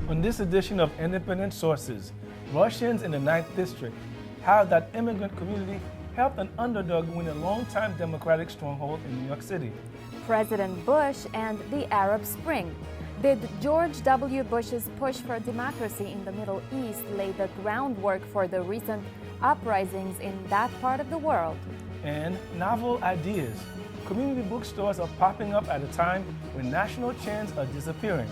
On this edition of Independent Sources, Russians in the 9th District, how that immigrant community helped an underdog win a longtime Democratic stronghold in New York City. President Bush and the Arab Spring. Did George W. Bush's push for democracy in the Middle East lay the groundwork for the recent uprisings in that part of the world? And novel ideas. Community bookstores are popping up at a time when national chains are disappearing.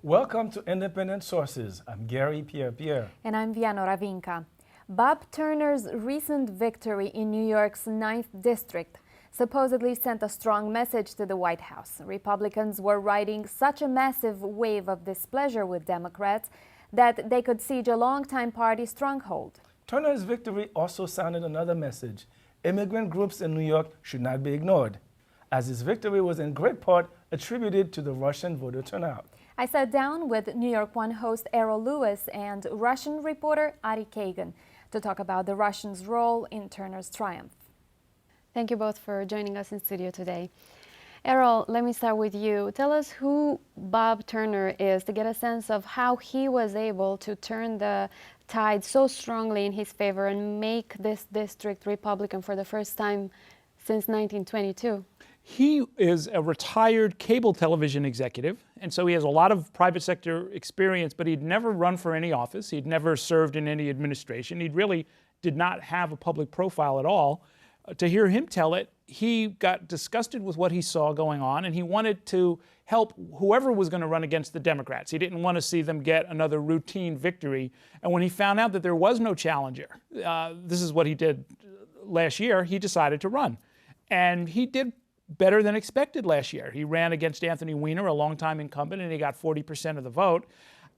Welcome to Independent Sources. I'm Gary Pierre-Pierre. And I'm Viano Ravinka. Bob Turner's recent victory in New York's 9th District supposedly sent a strong message to the White House. Republicans were riding such a massive wave of displeasure with Democrats that they could siege a longtime party stronghold. Turner's victory also sounded another message. Immigrant groups in New York should not be ignored, as his victory was in great part attributed to the Russian voter turnout. I sat down with New York One host Errol Lewis and Russian reporter Ari Kagan to talk about the Russians' role in Turner's triumph. Thank you both for joining us in studio today. Errol, let me start with you. Tell us who Bob Turner is to get a sense of how he was able to turn the tide so strongly in his favor and make this district Republican for the first time since 1922. He is a retired cable television executive, and so he has a lot of private sector experience, but he'd never run for any office. He'd never served in any administration. He really did not have a public profile at all. To hear him tell it, he got disgusted with what he saw going on, and he wanted to help whoever was going to run against the Democrats. He didn't want to see them get another routine victory. And when he found out that there was no challenger, this is what he did last year, he decided to run. And he did better than expected last year. He ran against Anthony Weiner, a longtime incumbent, and he got 40% of the vote.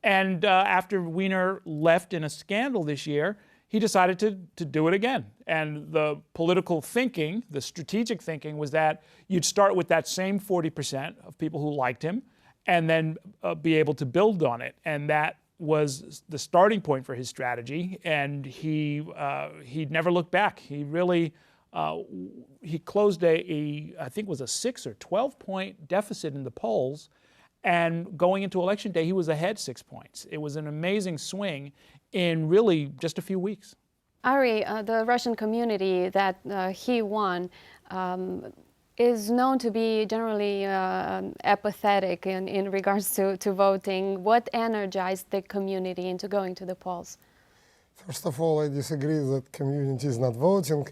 And after Weiner left in a scandal this year, he decided to do it again. And the political thinking, the strategic thinking, was that you'd start with that same 40% of people who liked him and then be able to build on it. And that was the starting point for his strategy. And he never looked back. He really he closed I think it was a 6 or 12-point deficit in the polls, and going into election day, he was ahead 6 points. It was an amazing swing in really just a few weeks. Ari, the Russian community that he won is known to be generally apathetic in regards to voting. What energized the community into going to the polls? First of all, I disagree that community is not voting.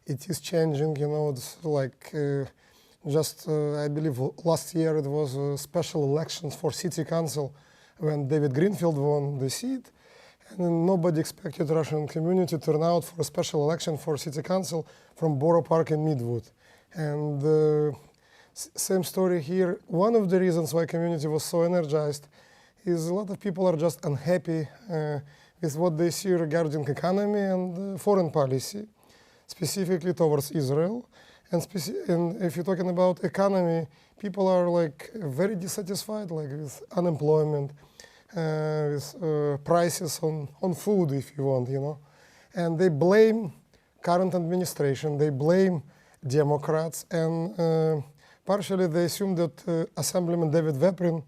It is changing, you know, it's like I believe last year it was special elections for city council when David Greenfield won the seat. And nobody expected Russian community to turn out for a special election for city council from Borough Park in Midwood. And same story here. One of the reasons why community was so energized is a lot of people are just unhappy with what they see regarding economy and foreign policy, specifically towards Israel. And if you're talking about economy, people are like very dissatisfied, like with unemployment, with prices on food, if you want, you know. And they blame current administration, they blame Democrats, and partially they assume that Assemblyman David Veprin,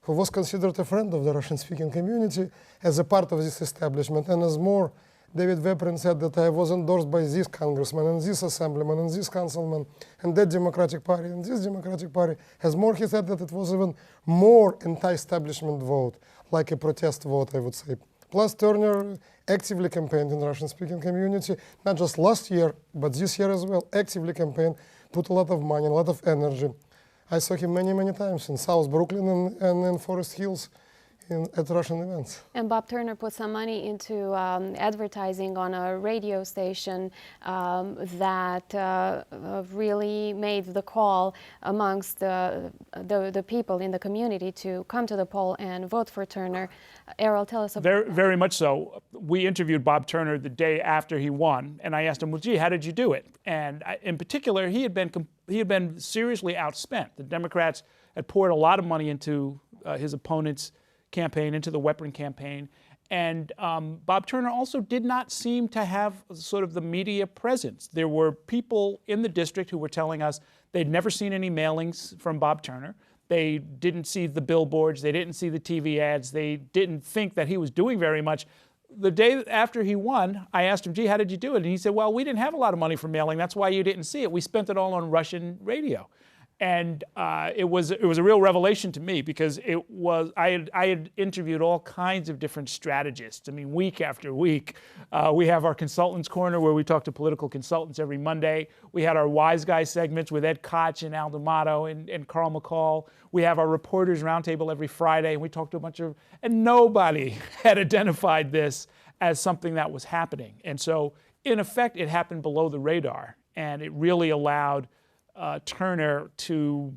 who was considered a friend of the Russian-speaking community, as a part of this establishment, and as more David Veprin said that I was endorsed by this congressman and this assemblyman and this councilman and that Democratic Party and this Democratic Party. Has more, he said that it was even more anti-establishment vote, like a protest vote, I would say. Plus Turner actively campaigned in the Russian-speaking community, not just last year, but this year as well, actively campaigned, put a lot of money, a lot of energy. I saw him many, many times in South Brooklyn and in Forest Hills, at Russian events. And Bob Turner put some money into advertising on a radio station that really made the call amongst the people in the community to come to the poll and vote for Turner. Errol, tell us about that. Very much so. We interviewed Bob Turner the day after he won, and I asked him, well, gee, how did you do it? And in particular, he had been seriously outspent. The Democrats had poured a lot of money into his opponent's campaign, into the weapon campaign. And Bob Turner also did not seem to have sort of the media presence. There were people in the district who were telling us they'd never seen any mailings from Bob Turner. They didn't see the billboards. They didn't see the TV ads. They didn't think that he was doing very much. The day after he won, I asked him, gee, how did you do it? And he said, well, we didn't have a lot of money for mailing. That's why you didn't see it. We spent it all on Russian radio. And it was a real revelation to me, because I had interviewed all kinds of different strategists. I mean, week after week. We have our Consultants Corner, where we talk to political consultants every Monday. We had our Wise Guy segments with Ed Koch and Al D'Amato and Carl McCall. We have our Reporters Roundtable every Friday, and we talk to a bunch of, and nobody had identified this as something that was happening. And so, in effect, it happened below the radar, and it really allowed Turner to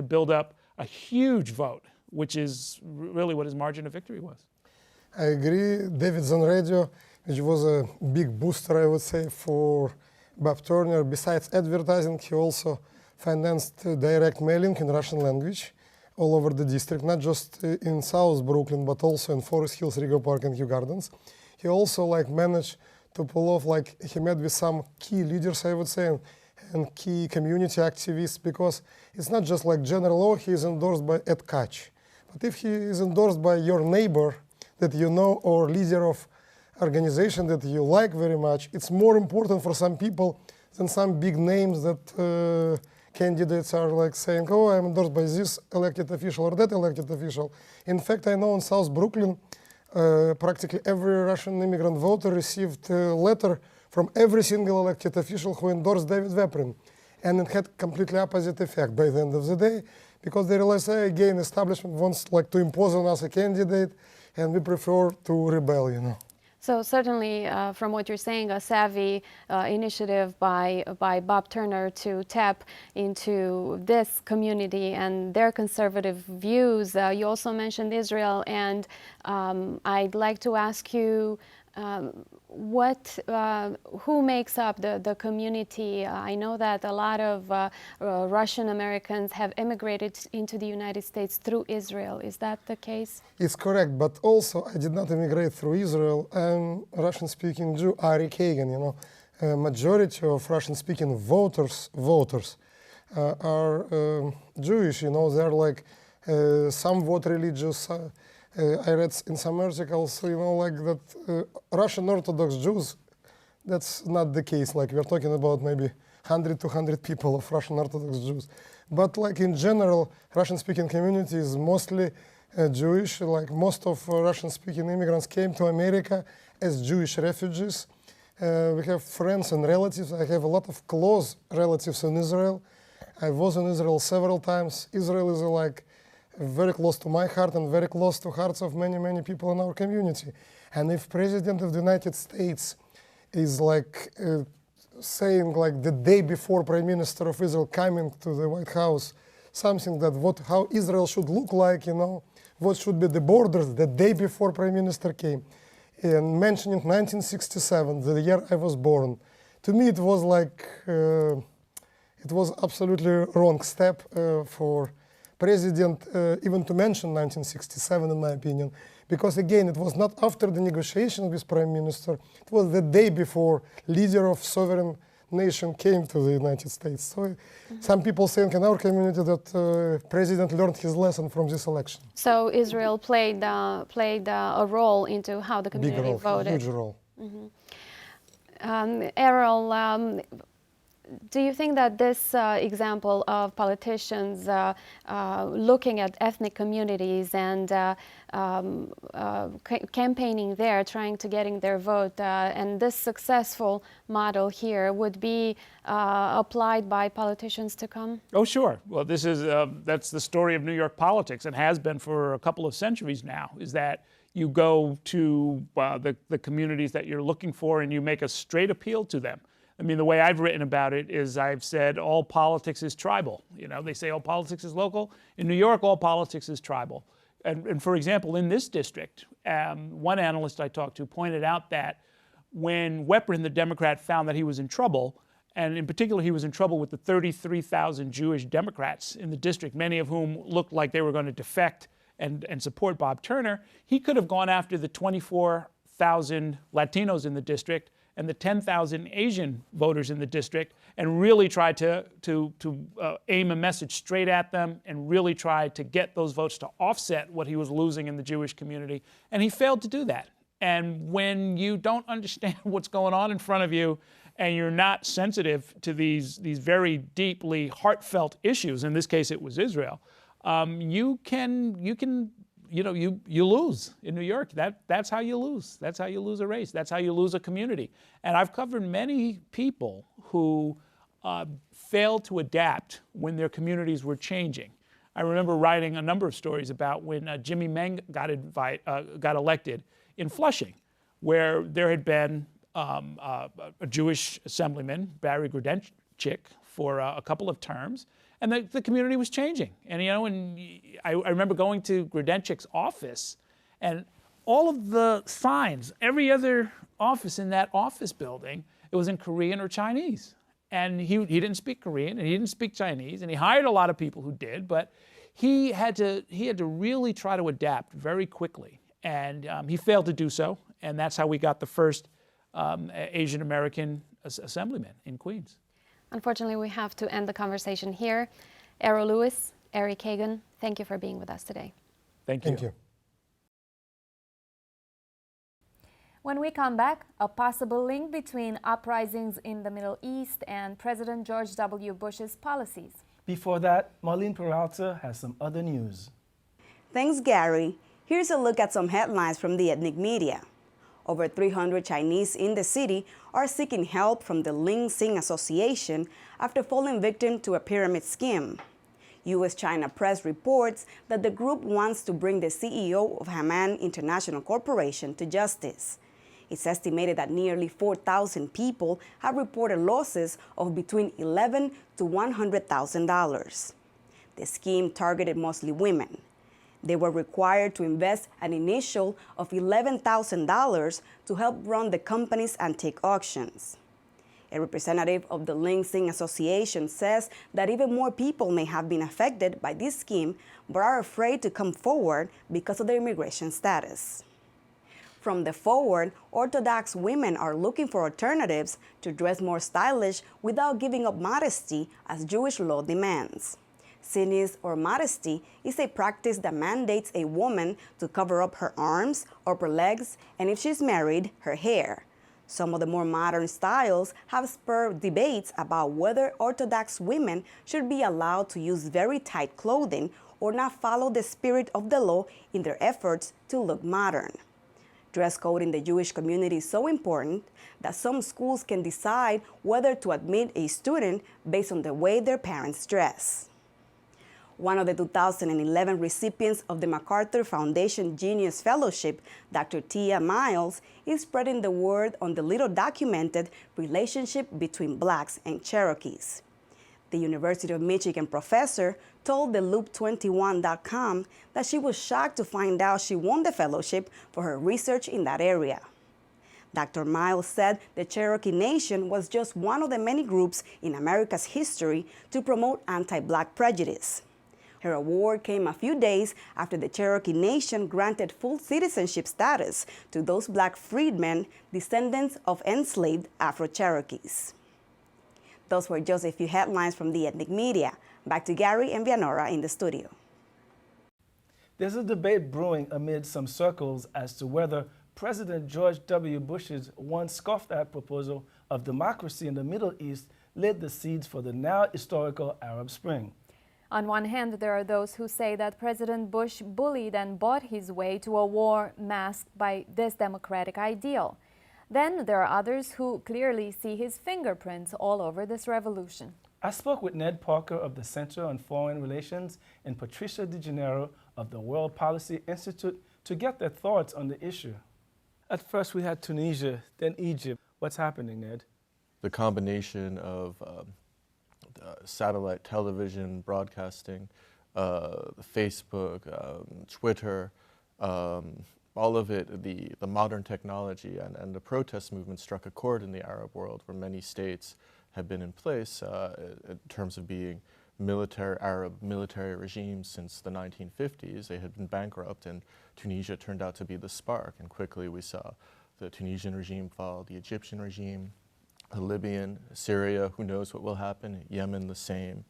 build up a huge vote, which is really what his margin of victory was. I agree. David's on radio, which was a big booster, I would say, for Bob Turner. Besides advertising, he also financed direct mailing in Russian language all over the district, not just in South Brooklyn, but also in Forest Hills, Rego Park, and Kew Gardens. He also managed to pull off, he met with some key leaders, I would say, and key community activists, because it's not just general, oh, he is endorsed by Ed Koch. But if he is endorsed by your neighbor that you know, or leader of organization that you like very much, it's more important for some people than some big names that candidates are saying, oh, I'm endorsed by this elected official or that elected official. In fact, I know in South Brooklyn, practically every Russian immigrant voter received a letter from every single elected official who endorsed David Veprin. And it had completely opposite effect by the end of the day, because they realized, hey, again, establishment wants to impose on us a candidate, and we prefer to rebel, So certainly, from what you're saying, a savvy initiative by Bob Turner to tap into this community and their conservative views. You also mentioned Israel, and I'd like to ask you, who makes up the community? I know that a lot of Russian Americans have immigrated into the United States through Israel. Is that the case? It's correct, but also I did not immigrate through Israel. I'm a Russian-speaking Jew, Ari Kagan. A majority of Russian-speaking voters are Jewish. They're some vote religious. I read in some articles, that Russian Orthodox Jews, that's not the case. We're talking about maybe 100, 200 people of Russian Orthodox Jews. But in general, Russian-speaking community is mostly Jewish. Most of Russian-speaking immigrants came to America as Jewish refugees. We have friends and relatives. I have a lot of close relatives in Israel. I was in Israel several times. Israel is very close to my heart and very close to hearts of many, many people in our community. And if President of the United States is saying the day before Prime Minister of Israel coming to the White House, something that how Israel should look like, what should be the borders the day before Prime Minister came, and mentioning 1967, the year I was born, to me it was it was absolutely wrong step for President even to mention 1967, in my opinion, because again, it was not after the negotiation with Prime Minister, it was the day before leader of sovereign nation came to the United States. So some people think in our community that President learned his lesson from this election. So Israel played a role into how the community voted. Huge role. Errol, do you think that this example of politicians looking at ethnic communities and campaigning there, trying to getting their vote, and this successful model here would be applied by politicians to come? Oh, sure. Well, this is that's the story of New York politics, and has been for a couple of centuries now, is that you go to the communities that you're looking for and you make a straight appeal to them. I mean, the way I've written about it is I've said all politics is tribal. You know, they say all politics is local. In New York, all politics is tribal. And for example, in this district, one analyst I talked to pointed out that when Weprin, the Democrat, found that he was in trouble, and in particular he was in trouble with the 33,000 Jewish Democrats in the district, many of whom looked like they were going to defect and support Bob Turner, he could have gone after the 24,000 Latinos in the district and the 10,000 Asian voters in the district, and really tried to aim a message straight at them and really try to get those votes to offset what he was losing in the Jewish community. And he failed to do that. And when you don't understand what's going on in front of you and you're not sensitive to these very deeply heartfelt issues, in this case it was Israel, you lose in New York. That's how you lose. That's how you lose a race. That's how you lose a community. And I've covered many people who failed to adapt when their communities were changing. I remember writing a number of stories about when Jimmy Meng got elected in Flushing, where there had been a Jewish assemblyman, Barry Grudenchik, for a couple of terms. And the community was changing. And, I remember going to Grudenchik's office, and all of the signs, every other office in that office building, it was in Korean or Chinese. And he didn't speak Korean, and he didn't speak Chinese, and he hired a lot of people who did, but he had to really try to adapt very quickly. And he failed to do so, and that's how we got the first Asian American assemblyman in Queens. Unfortunately, we have to end the conversation here. Errol Louis, Ari Kagan, thank you for being with us today. Thank you. Thank you. When we come back, a possible link between uprisings in the Middle East and President George W. Bush's policies. Before that, Marlene Peralta has some other news. Thanks, Gary. Here's a look at some headlines from the ethnic media. Over 300 Chinese in the city are seeking help from the Ling Sing Association after falling victim to a pyramid scheme. U.S.-China press reports that the group wants to bring the CEO of Haman International Corporation to justice. It's estimated that nearly 4,000 people have reported losses of between $11,000 to $100,000. The scheme targeted mostly women. They were required to invest an initial of $11,000 to help run the company's antique auctions. A representative of the Ling Sing Association says that even more people may have been affected by this scheme but are afraid to come forward because of their immigration status. From the forward, Orthodox women are looking for alternatives to dress more stylish without giving up modesty as Jewish law demands. Sinis or modesty is a practice that mandates a woman to cover up her arms, upper legs, and if she's married, her hair. Some of the more modern styles have spurred debates about whether Orthodox women should be allowed to use very tight clothing or not follow the spirit of the law in their efforts to look modern. Dress code in the Jewish community is so important that some schools can decide whether to admit a student based on the way their parents dress. One of the 2011 recipients of the MacArthur Foundation Genius Fellowship, Dr. Tia Miles, is spreading the word on the little documented relationship between Blacks and Cherokees. The University of Michigan professor told the Loop21.com that she was shocked to find out she won the fellowship for her research in that area. Dr. Miles said the Cherokee Nation was just one of the many groups in America's history to promote anti-Black prejudice. Her award came a few days after the Cherokee Nation granted full citizenship status to those Black freedmen, descendants of enslaved Afro-Cherokees. Those were just a few headlines from the ethnic media. Back to Gary and Vianora in the studio. There's a debate brewing amid some circles as to whether President George W. Bush's once scoffed-at proposal of democracy in the Middle East laid the seeds for the now historical Arab Spring. On one hand, there are those who say that President Bush bullied and bought his way to a war masked by this democratic ideal. Then there are others who clearly see his fingerprints all over this revolution. I spoke with Ned Parker of the Center on Foreign Relations and Patricia DeGennaro of the World Policy Institute to get their thoughts on the issue. At first we had Tunisia, then Egypt. What's happening, Ned? The combination of satellite television broadcasting, Facebook, Twitter, all of it, the modern technology and the protest movement struck a chord in the Arab world where many states have been in place in terms of being Arab military regimes since the 1950s. They had been bankrupt, and Tunisia turned out to be the spark, and quickly we saw the Tunisian regime fall, the Egyptian regime, the Libyan, Syria, who knows what will happen, Yemen the same,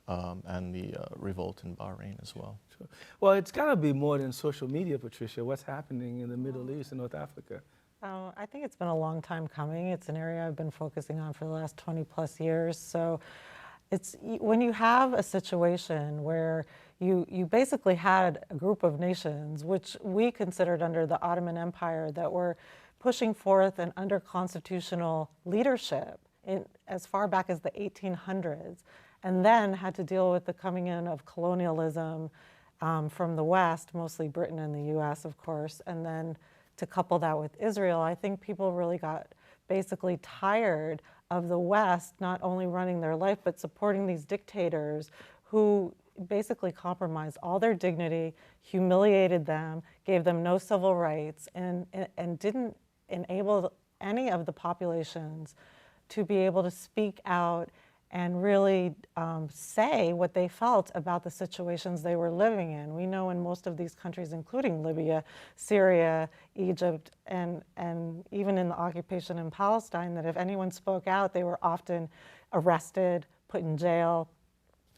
and the revolt in Bahrain as well. Sure. Well, it's got to be more than social media, Patricia. What's happening in the Middle East and North Africa? I think it's been a long time coming. It's an area I've been focusing on for the last 20 plus years. So it's when you have a situation where you basically had a group of nations, which we considered under the Ottoman Empire, that were pushing forth and under constitutional leadership as far back as the 1800s, and then had to deal with the coming in of colonialism from the West, mostly Britain and the US, of course, and then to couple that with Israel, I think people really got basically tired of the West not only running their life, but supporting these dictators who basically compromised all their dignity, humiliated them, gave them no civil rights, and didn't enable any of the populations to be able to speak out and really say what they felt about the situations they were living in. We know in most of these countries, including Libya, Syria, Egypt, and even in the occupation in Palestine, that if anyone spoke out, they were often arrested, put in jail.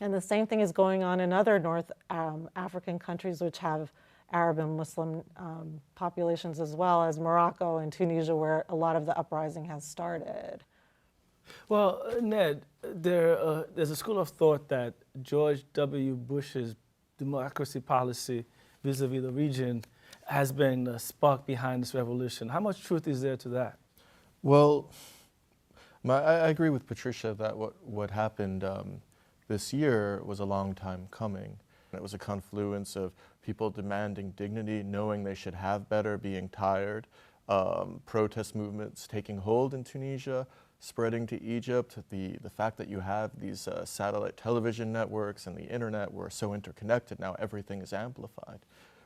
And the same thing is going on in other North African countries which have Arab and Muslim populations, as well as Morocco and Tunisia, where a lot of the uprising has started. Well, Ned, there's a school of thought that George W. Bush's democracy policy vis-a-vis the region has been the spark behind this revolution. How much truth is there to that? Well, I agree with Patricia that what happened this year was a long time coming. It was a confluence of people demanding dignity, knowing they should have better, being tired, protest movements taking hold in Tunisia, spreading to Egypt, the fact that you have these satellite television networks and the internet were so interconnected, now everything is amplified.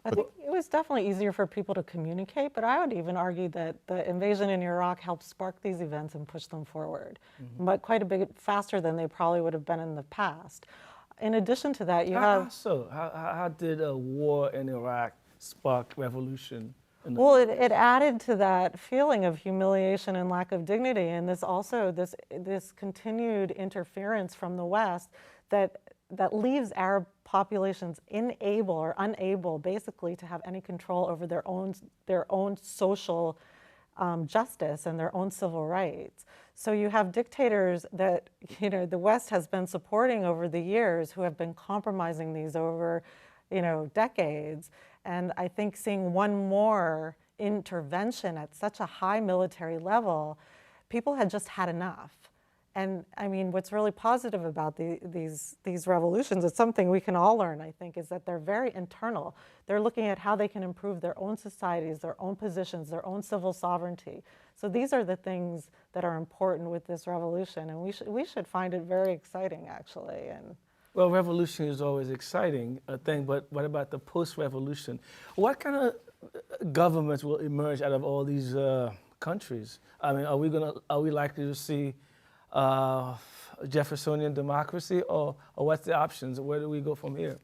I think it was definitely easier for people to communicate, but I would even argue that the invasion in Iraq helped spark these events and push them forward, but quite a bit faster than they probably would have been in the past. In addition to that, you have... How did a war in Iraq spark revolution? Well, it added to that feeling of humiliation and lack of dignity, and this continued interference from the West that leaves Arab populations unable basically to have any control over their own social justice and their own civil rights. So you have dictators that the West has been supporting over the years who have been compromising these over decades. And I think seeing one more intervention at such a high military level, people had just had enough. And I mean, what's really positive about these revolutions, it's something we can all learn, I think, is that they're very internal. They're looking at how they can improve their own societies, their own positions, their own civil sovereignty. So these are the things that are important with this revolution, and we should find it very exciting, actually. Well, revolution is always exciting thing, but what about the post-revolution? What kind of governments will emerge out of all these countries? I mean, are we likely to see Jeffersonian democracy, or what's the options? Where do we go from here?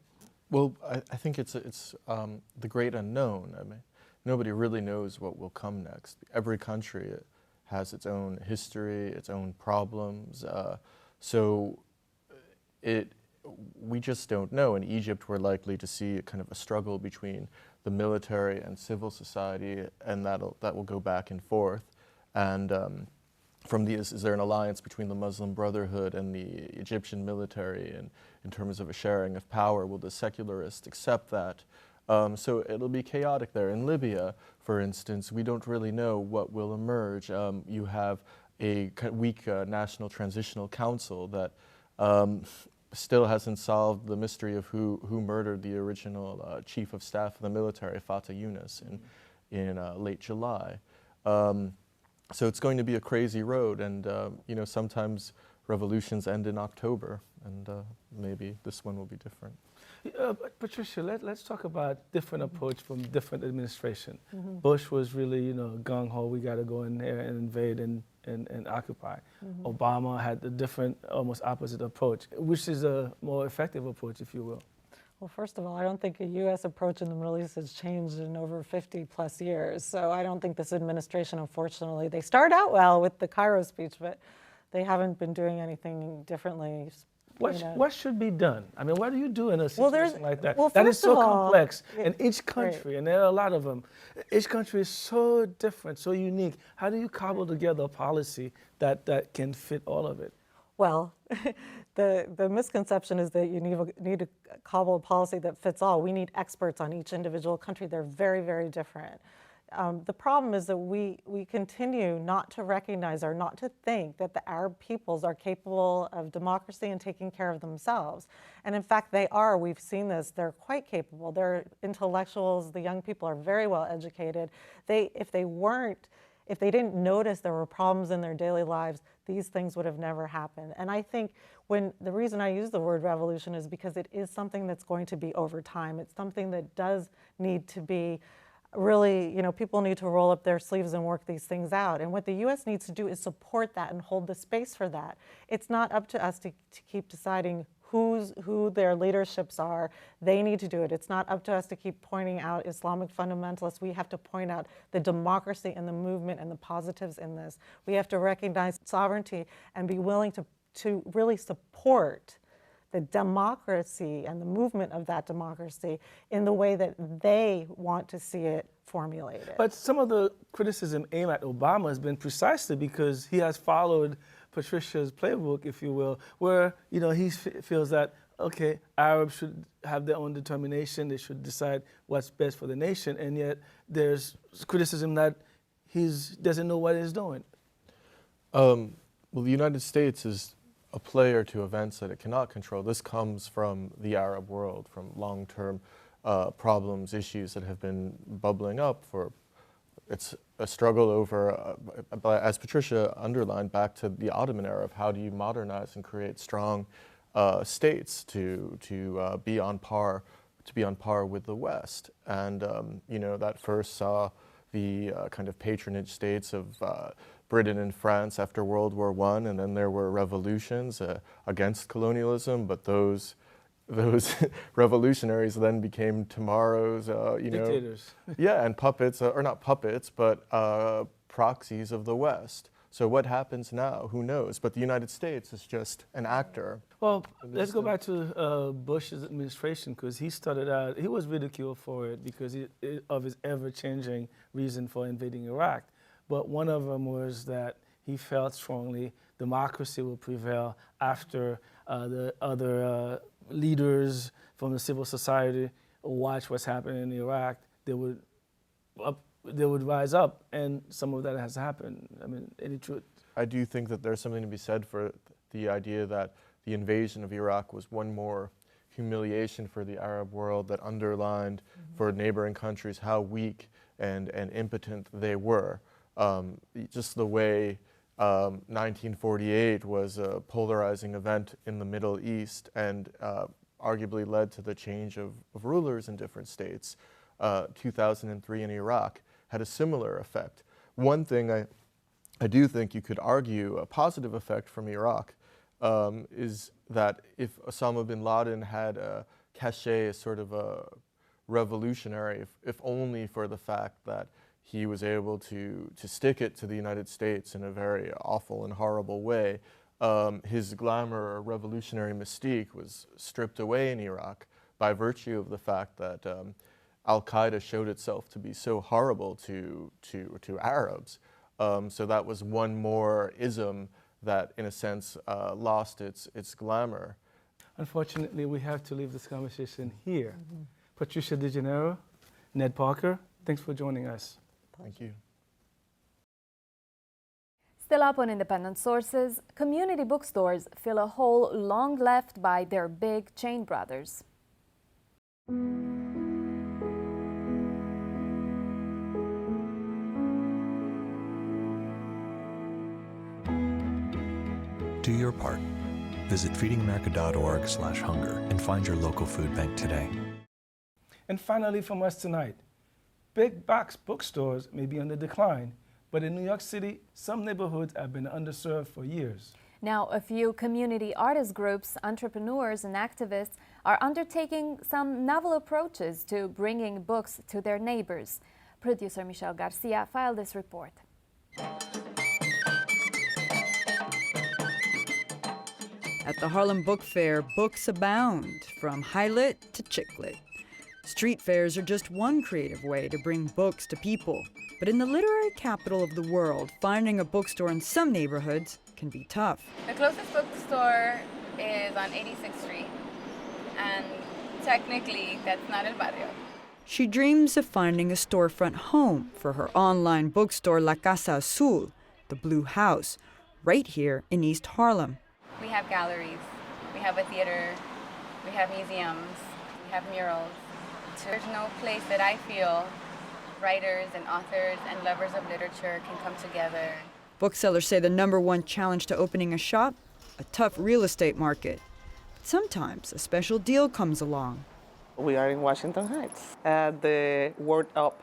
Well, I think it's the great unknown. I mean, nobody really knows what will come next. Every country has its own history, its own problems. So we just don't know. In Egypt, we're likely to see kind of a struggle between the military and civil society, and that will go back and forth. And is there an alliance between the Muslim Brotherhood and the Egyptian military, and in terms of a sharing of power? Will the secularists accept that? So it'll be chaotic there. In Libya, for instance, we don't really know what will emerge. You have a weak National Transitional Council that still hasn't solved the mystery of who murdered the original chief of staff of the military, Fatah Yunus, in late July. So it's going to be a crazy road, and you know, sometimes revolutions end in October, and maybe this one will be different. But Patricia, let's talk about different approach from different administration. Bush was really, you know, gung-ho, we got to go in there and invade and occupy. Obama had a different, almost opposite approach, which is a more effective approach, if you will. Well, first of all, I don't think a U.S. approach in the Middle East has changed in over 50 plus years. So I don't think this administration, unfortunately, they start out well with the Cairo speech, but they haven't been doing anything differently. What should be done? I mean, what do you do in a situation like that? Well, that is so all, complex. And each country, right. and there are a lot of them, each country is so different, so unique. How do you cobble together a policy that can fit all of it? Well, the misconception is that you need to cobble a policy that fits all. We need experts on each individual country. They're very, very different. The problem is that we continue not to recognize or not to think that the Arab peoples are capable of democracy and taking care of themselves. And in fact, they are. We've seen this. They're quite capable. They're intellectuals. The young people are very well educated. If they didn't notice there were problems in their daily lives, these things would have never happened. And I think the reason I use the word revolution is because it is something that's going to be over time. It's something that does need to be really, you know, people need to roll up their sleeves and work these things out. And what the U.S. needs to do is support that and hold the space for that. It's not up to us to keep deciding who their leaderships are. They need to do it. It's not up to us to keep pointing out Islamic fundamentalists. We have to point out the democracy and the movement and the positives in this. We have to recognize sovereignty and be willing to really support the democracy and the movement of that democracy in the way that they want to see it formulated. But some of the criticism aimed at Obama has been precisely because he has followed Patricia's playbook, if you will, where, you know, he feels that, okay, Arabs should have their own determination, they should decide what's best for the nation, and yet there's criticism that he doesn't know what he's doing. Well, the United States is a player to events that it cannot control. This comes from the Arab world, from long-term problems, issues that have been bubbling up for, it's a struggle over, as Patricia underlined, back to the Ottoman era of how do you modernize and create strong states to be on par with the West. And you know, that first saw the kind of patronage states of Britain and France after World War I, and then there were revolutions against colonialism, but those revolutionaries then became tomorrow's, dictators. Yeah, and puppets, or not puppets, but proxies of the West. So what happens now? Who knows? But the United States is just an actor. Well, let's go back to Bush's administration, because he started out, he was ridiculed for it because of his ever-changing reason for invading Iraq. But one of them was that he felt strongly democracy will prevail after the other leaders from the civil society watch what's happening in Iraq. They would rise up, and some of that has happened. I mean, any truth? I do think that there's something to be said for the idea that the invasion of Iraq was one more humiliation for the Arab world that underlined for neighboring countries how weak and impotent they were. Just the way 1948 was a polarizing event in the Middle East and arguably led to the change of rulers in different states. 2003 in Iraq had a similar effect. One thing I do think you could argue a positive effect from Iraq is that if Osama bin Laden had a cachet as sort of a revolutionary, if only for the fact that he was able to stick it to the United States in a very awful and horrible way, his glamour or revolutionary mystique was stripped away in Iraq by virtue of the fact that Al-Qaeda showed itself to be so horrible to Arabs. So that was one more ism that, in a sense, lost its glamour. Unfortunately, we have to leave this conversation here. Patricia DeGennaro, Ned Parker, thanks for joining us. Thank you. Still up on independent sources, community bookstores fill a hole long left by their big chain brothers. Do your part. Visit feedingamerica.org/hunger and find your local food bank today. And finally from us tonight, big box bookstores may be on the decline, but in New York City, some neighborhoods have been underserved for years. Now, a few community artist groups, entrepreneurs, and activists are undertaking some novel approaches to bringing books to their neighbors. Producer Michelle Garcia filed this report. At the Harlem Book Fair, books abound, from high-lit to chick-lit. Street fairs are just one creative way to bring books to people. But in the literary capital of the world, finding a bookstore in some neighborhoods can be tough. The closest bookstore is on 86th Street, and technically that's not El Barrio. She dreams of finding a storefront home for her online bookstore La Casa Azul, the Blue House, right here in East Harlem. We have galleries, we have a theater, we have museums, we have murals. There's no place that I feel writers and authors and lovers of literature can come together. Booksellers say the #1 challenge to opening a shop? A tough real estate market. But sometimes a special deal comes along. We are in Washington Heights at the Word Up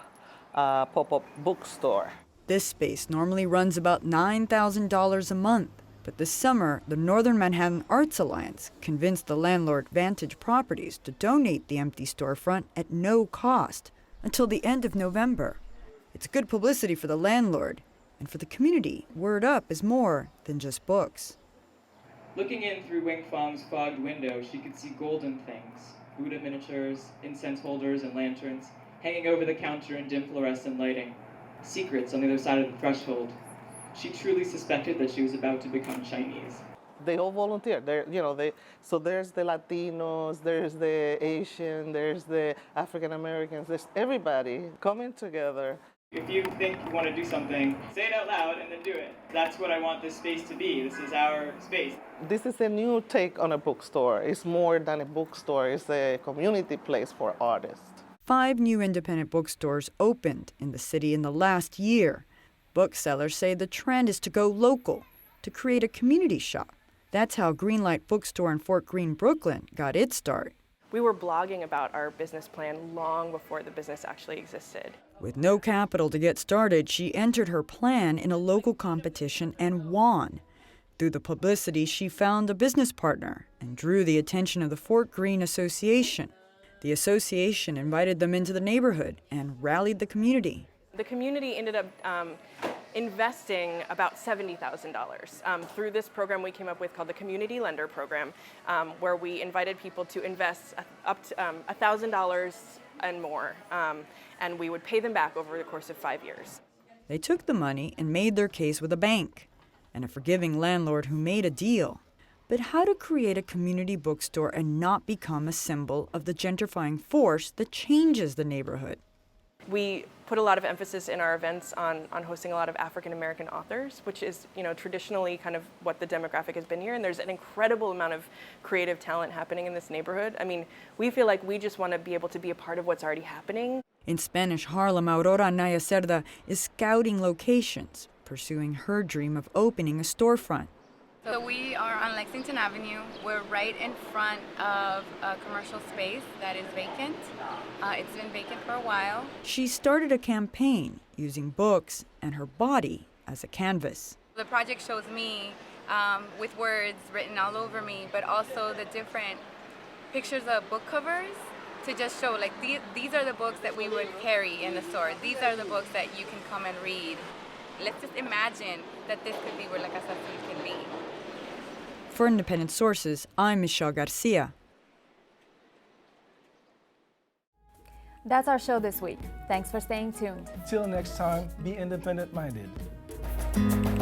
pop-up bookstore. This space normally runs about $9,000 a month. But this summer, the Northern Manhattan Arts Alliance convinced the landlord Vantage Properties to donate the empty storefront at no cost until the end of November. It's good publicity for the landlord, and for the community, Word Up is more than just books. Looking in through Wing Fang's fogged window, she could see golden things, Buddha miniatures, incense holders, and lanterns hanging over the counter in dim fluorescent lighting, secrets on the other side of the threshold. She truly suspected that she was about to become Chinese. They all volunteer. So there's the Latinos, there's the Asian, there's the African Americans, there's everybody coming together. If you think you want to do something, say it out loud and then do it. That's what I want this space to be. This is our space. This is a new take on a bookstore. It's more than a bookstore. It's a community place for artists. 5 new independent bookstores opened in the city in the last year. Booksellers say the trend is to go local, to create a community shop. That's how Greenlight Bookstore in Fort Greene, Brooklyn got its start. We were blogging about our business plan long before the business actually existed. With no capital to get started, she entered her plan in a local competition and won. Through the publicity, she found a business partner and drew the attention of the Fort Greene Association. The association invited them into the neighborhood and rallied the community. The community ended up investing about $70,000. Through this program we came up with called the Community Lender Program, where we invited people to invest up to $1,000 and more, and we would pay them back over the course of 5 years. They took the money and made their case with a bank and a forgiving landlord who made a deal. But how to create a community bookstore and not become a symbol of the gentrifying force that changes the neighborhood? We put a lot of emphasis in our events on hosting a lot of African American authors, which is, traditionally kind of what the demographic has been here. And there's an incredible amount of creative talent happening in this neighborhood. I mean, we feel like we just want to be able to be a part of what's already happening. In Spanish Harlem, Aurora Anaya Cerda is scouting locations, pursuing her dream of opening a storefront. So we are on Lexington Avenue. We're right in front of a commercial space that is vacant. It's been vacant for a while. She started a campaign using books and her body as a canvas. The project shows me with words written all over me, but also the different pictures of book covers to just show, like, these are the books that we would carry in the store. These are the books that you can come and read. Let's just imagine that this could be where La Casa Azul can be. For Independent Sources, I'm Michelle Garcia. That's our show this week. Thanks for staying tuned. Till next time, be independent-minded. you.